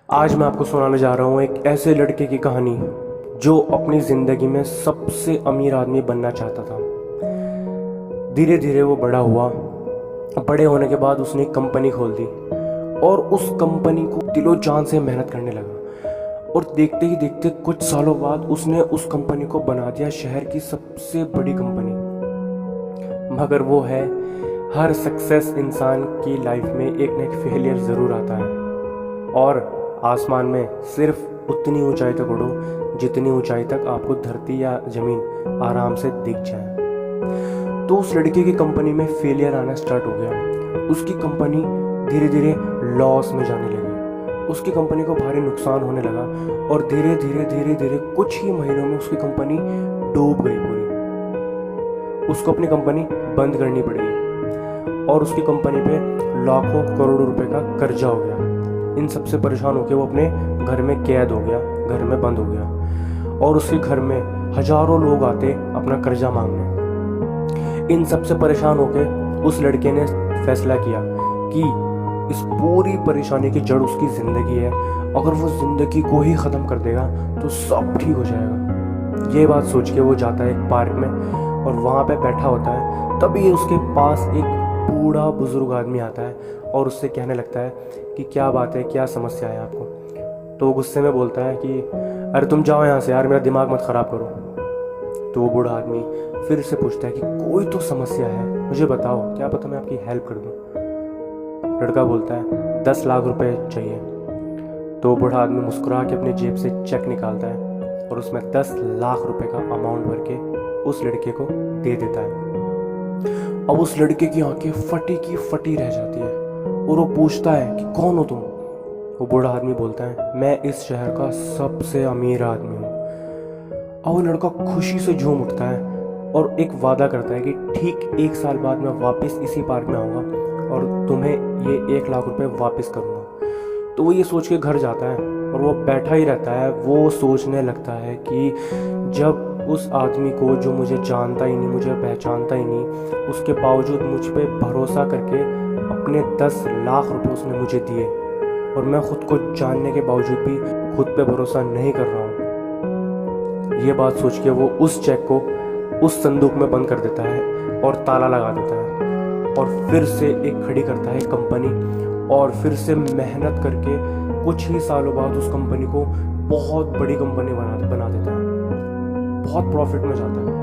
आज मैं आपको सुनाने जा रहा हूँ एक ऐसे लड़के की कहानी जो अपनी ज़िंदगी में सबसे अमीर आदमी बनना चाहता था। धीरे धीरे वो बड़ा हुआ। बड़े होने के बाद उसने एक कंपनी खोल दी और उस कंपनी को दिलो जान से मेहनत करने लगा। और देखते ही देखते कुछ सालों बाद उसने उस कंपनी को बना दिया शहर की सबसे बड़ी कंपनी। मगर वो है, हर सक्सेस इंसान की लाइफ में एक ना एक फेलियर ज़रूर आता है और आसमान में सिर्फ उतनी ऊंचाई तक उड़ो जितनी ऊंचाई तक आपको धरती या ज़मीन आराम से दिख जाए। तो उस लड़के की कंपनी में फेलियर आना स्टार्ट हो गया। उसकी कंपनी धीरे धीरे लॉस में जाने लगी। उसकी कंपनी को भारी नुकसान होने लगा और धीरे धीरे धीरे धीरे कुछ ही महीनों में उसकी कंपनी डूब गई पूरी। उसको अपनी कंपनी बंद करनी पड़ी और उसकी कंपनी पे लाखों करोड़ों रुपए का कर्जा हो गया। इन सबसे परेशान होकर वो अपने घर में कैद हो गया, घर में बंद हो गया और उसके घर में हजारों लोग आते अपना कर्जा मांगने। इन सबसे परेशान होकर उस लड़के ने फैसला किया कि इस पूरी परेशानी की जड़ उसकी ज़िंदगी है। अगर वो ज़िंदगी को ही ख़त्म कर देगा तो सब ठीक हो जाएगा। ये बात सोच के वो जाता है एक पार्क में और वहाँ पे बैठा होता है। तभी उसके पास एक बूढ़ा बुजुर्ग आदमी आता है और उससे कहने लगता है कि क्या बात है, क्या समस्या है आपको। तो वो गुस्से में बोलता है कि अरे तुम जाओ यहाँ से यार, मेरा दिमाग मत ख़राब करो। तो वो बूढ़ा आदमी फिर से पूछता है कि कोई तो समस्या है, मुझे बताओ, क्या पता मैं आपकी हेल्प कर दूँ। लड़का बोलता है 10 लाख रुपए चाहिए। तो बूढ़ा आदमी मुस्कुरा के अपने जेब से चेक निकालता है और उसमें 10 लाख रुपए का अमाउंट भर के उस लड़के को दे देता है। अब उस लड़के की आंखें फटी की फटी रह जाती है और वो पूछता है कि कौन हो तुम। वो बूढ़ा आदमी बोलता है मैं इस शहर का सबसे अमीर आदमी हूँ। अब वो लड़का खुशी से झूम उठता है और एक वादा करता है कि ठीक 1 साल बाद मैं वापस इसी पार्क में आऊँगा और तुम्हें ये 1 लाख रुपए वापस करूँगा। तो वो ये सोच के घर जाता है और वो बैठा ही रहता है। वो सोचने लगता है कि जब उस आदमी को जो मुझे जानता ही नहीं, मुझे पहचानता ही नहीं, उसके बावजूद मुझ पे भरोसा करके अपने 10 लाख रुपए उसने मुझे दिए और मैं खुद को जानने के बावजूद भी खुद पे भरोसा नहीं कर रहा हूँ। ये बात सोच के वो उस चेक को उस संदूक में बंद कर देता है और ताला लगा देता है और फिर से एक खड़ी करता है कंपनी और फिर से मेहनत करके कुछ ही सालों बाद उस कंपनी को बहुत बड़ी कंपनी बना देता है। बहुत प्रॉफिट में जाता है।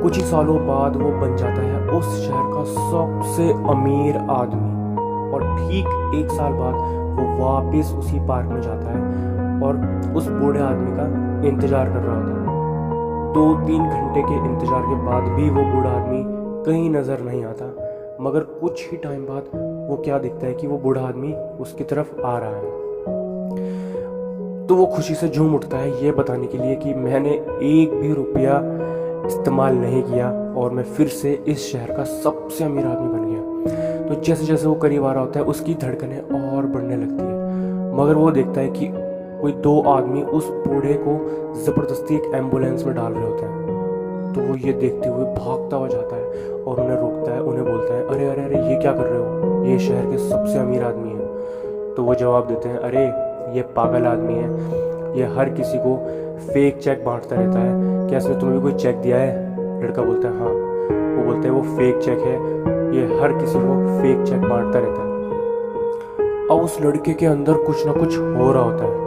कुछ ही सालों बाद वो बन जाता है उस शहर का सबसे अमीर आदमी और ठीक 1 साल बाद वो वापस उसी पार्क में जाता है और उस बूढ़े आदमी का इंतजार कर रहा होता है। 2-3 घंटे के इंतजार के बाद भी वो बूढ़ा आदमी कहीं नजर नहीं आता। मगर कुछ ही टाइम बाद वो क्या दिखता है कि वो बूढ़ा आदमी उसकी तरफ आ रहा है। तो वो खुशी से झूम उठता है ये बताने के लिए कि मैंने एक भी रुपया इस्तेमाल नहीं किया और मैं फिर से इस शहर का सबसे अमीर आदमी बन गया। तो जैसे जैसे वो करीब आ रहा होता है उसकी धड़कनें और बढ़ने लगती है। मगर वो देखता है कि कोई 2 आदमी उस बूढ़े को ज़बरदस्ती एक एम्बुलेंस में डाल रहे होते हैं। तो वो ये देखते हुए भागता हुआ जाता है और उन्हें रोकता है, उन्हें बोलता है अरे अरे अरे ये क्या कर रहे हो, ये शहर के सबसे अमीर आदमी है। तो वो जवाब देते हैं अरे ये पागल आदमी है, ये हर किसी को फेक चेक बांटता रहता है, क्या इसने तुम्हें भी कोई चेक दिया है। लड़का बोलता है हाँ। वो बोलते हैं वो फेक चेक है, ये हर किसी को फेक चेक बांटता रहता है। अब उस लड़के के अंदर कुछ ना कुछ हो रहा होता है।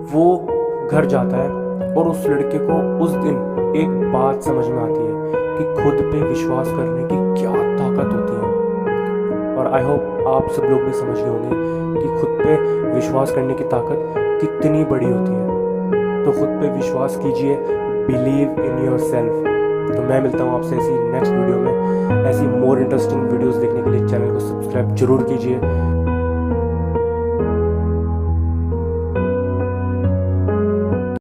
वो घर जाता है और उस लड़के को उस दिन एक बात समझ में आती है कि खुद पे विश्वास करने की क्या ताकत होती है। और आई होप आप सब लोग भी समझ गए होंगे कि खुद पे विश्वास करने की ताकत कितनी बड़ी होती है। तो खुद पे विश्वास कीजिए, बिलीव इन योर सेल्फ। तो मैं मिलता हूँ आपसे ऐसी नेक्स्ट वीडियो में। ऐसी मोर इंटरेस्टिंग वीडियोस देखने के लिए चैनल को सब्सक्राइब जरूर कीजिए।